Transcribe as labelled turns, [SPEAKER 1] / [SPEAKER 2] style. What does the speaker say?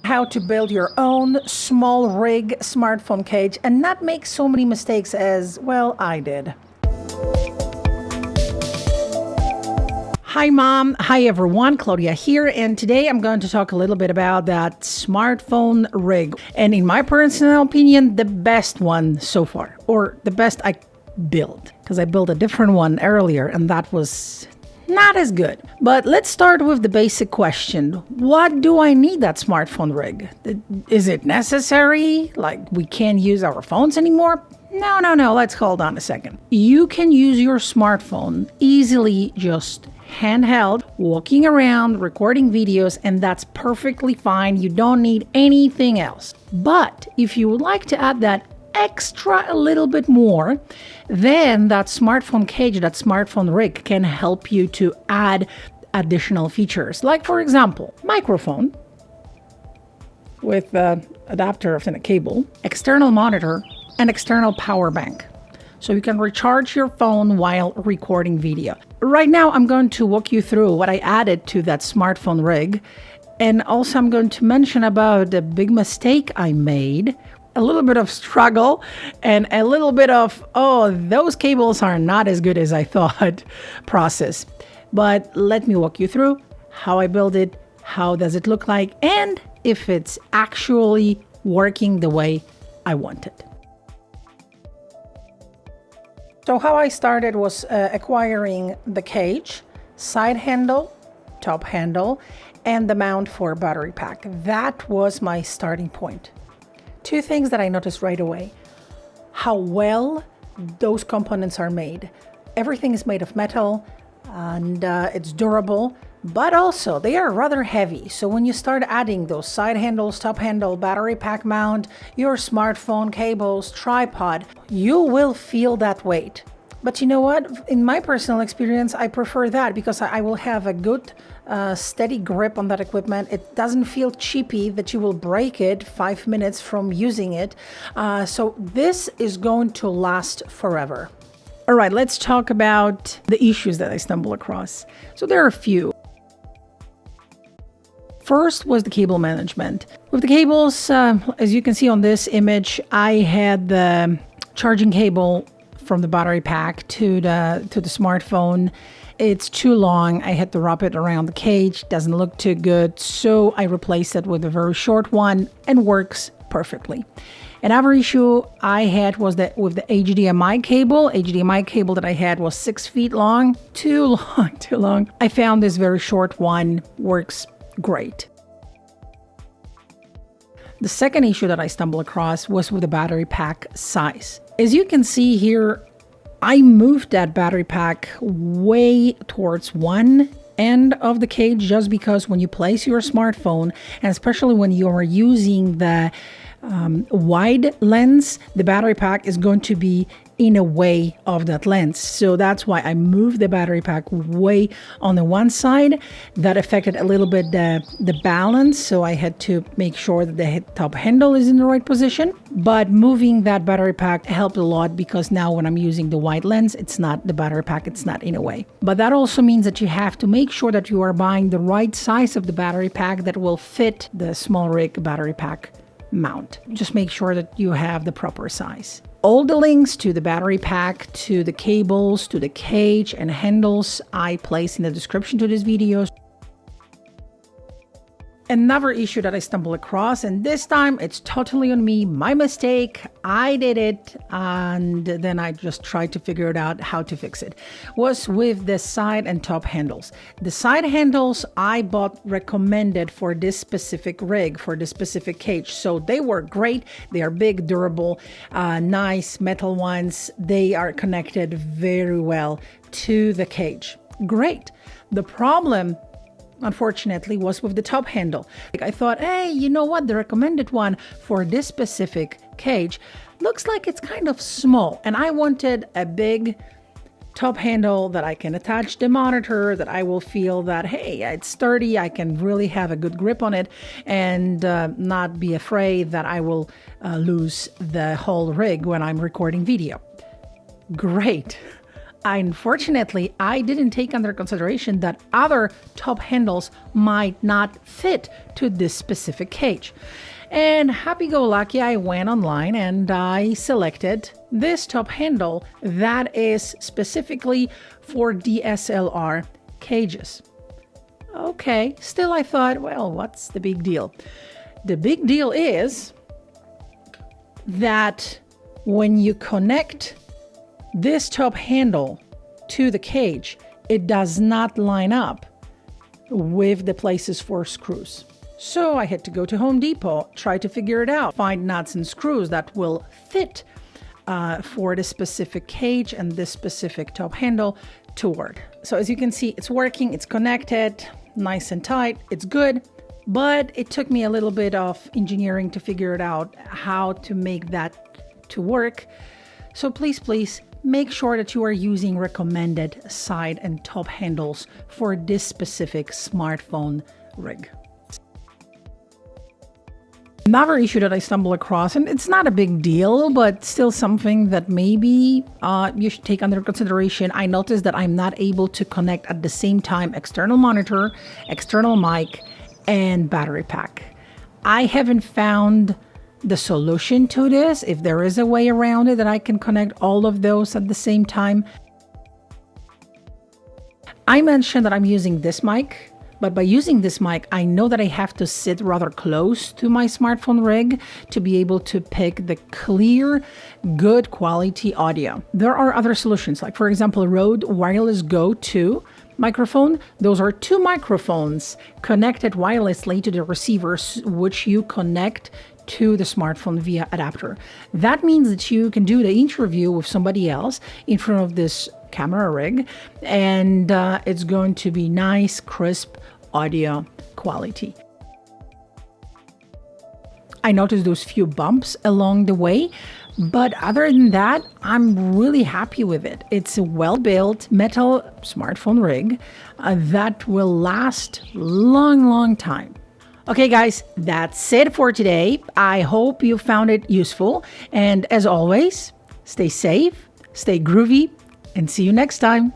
[SPEAKER 1] how to build your own SmallRig smartphone cage and not make so many mistakes as, well, I did. Hi Mom, hi everyone, Claudia here, and today I'm going to talk a little bit about that smartphone rig, and in my personal opinion, the best one so far, or the best I built, because I built a different one earlier and that was not as good. But let's start with the basic question. What do I need that smartphone rig? Is it necessary? Like we can't use our phones anymore? No, let's hold on a second. You can use your smartphone easily just handheld, walking around, recording videos, and that's perfectly fine. You don't need anything else. But if you would like to add that extra a little bit more, then that smartphone cage, that smartphone rig can help you to add additional features. Like for example, microphone with the adapter and a cable, external monitor, and external power bank. So you can recharge your phone while recording video. Right now, I'm going to walk you through what I added to that smartphone rig. And also I'm going to mention about the big mistake I made, a little bit of struggle, and a little bit of, oh, those cables are not as good as I thought process. But let me walk you through how I build it, how does it look like, and if it's actually working the way I want it. So how I started was acquiring the cage, side handle, top handle, and the mount for battery pack. That was my starting point. Two things that I noticed right away: how well those components are made. Everything is made of metal and it's durable, but also they are rather heavy. So when you start adding those side handles, top handle, battery pack mount, your smartphone cables, tripod, you will feel that weight. But you know what? In my personal experience, I prefer that because I will have a good steady grip on that equipment. It doesn't feel cheapy that you will break it 5 minutes from using it. So this is going to last forever. All right, let's talk about the issues that I stumbled across. So there are a few. First was the cable management. With the cables, as you can see on this image, I had the charging cable from the battery pack to the smartphone. It's too long. I had to wrap it around the cage. Doesn't look too good. So I replaced it with a very short one and works perfectly. Another issue I had was that with the HDMI cable that I had was 6 feet long. Too long. I found this very short one works great. The second issue that I stumbled across was with the battery pack size. As you can see here, I moved that battery pack way towards one end of the cage just because when you place your smartphone, and especially when you are using the wide lens, the battery pack is going to be in a way of that lens. So that's why I moved the battery pack way on the one side. That affected a little bit the balance. So I had to make sure that the top handle is in the right position. But moving that battery pack helped a lot because now when I'm using the wide lens, it's not the battery pack, it's not in a way. But that also means that you have to make sure that you are buying the right size of the battery pack that will fit the SmallRig battery pack mount. Just make sure that you have the proper size. All the links to the battery pack, to the cables, to the cage and handles I place in the description to this video. Another issue that I stumbled across, and this time it's totally on me, my mistake, I did it, and then I just tried to figure it out how to fix it, was with the side and top handles. The side handles I bought recommended for this specific rig, for this specific cage. So they were great, they are big, durable, nice metal ones. They are connected very well to the cage. Great. The problem, unfortunately, was with the top handle. I thought, hey, you know what? The recommended one for this specific cage looks like it's kind of small. And I wanted a big top handle that I can attach the monitor, that I will feel that, hey, it's sturdy, I can really have a good grip on it and not be afraid that I will lose the whole rig when I'm recording video. Great. Unfortunately, I didn't take under consideration that other top handles might not fit to this specific cage. And happy-go-lucky, I went online and I selected this top handle that is specifically for DSLR cages. Okay, still I thought, well, what's the big deal? The big deal is that when you connect this top handle to the cage, it does not line up with the places for screws. So I had to go to Home Depot, try to figure it out, find nuts and screws that will fit for the specific cage and this specific top handle to work. So as you can see, it's working, it's connected, nice and tight, it's good. But it took me a little bit of engineering to figure it out how to make that to work. So please make sure that you are using recommended side and top handles for this specific smartphone rig. Another issue that I stumbled across, and it's not a big deal, but still something that maybe you should take under consideration. I noticed that I'm not able to connect at the same time external monitor, external mic, and battery pack. I haven't found the solution to this. If there is a way around it that I can connect all of those at the same time. I mentioned that I'm using this mic, but by using this mic, I know that I have to sit rather close to my smartphone rig to be able to pick the clear, good quality audio. There are other solutions, like for example, Rode Wireless Go 2 microphone. Those are two microphones connected wirelessly to the receivers, which you connect to the smartphone via adapter. That means that you can do the interview with somebody else in front of this camera rig, and it's going to be nice, crisp audio quality. I noticed those few bumps along the way, but other than that, I'm really happy with it. It's a well-built metal smartphone rig that will last long time. Okay, guys, that's it for today. I hope you found it useful. And as always, stay safe, stay groovy, and see you next time.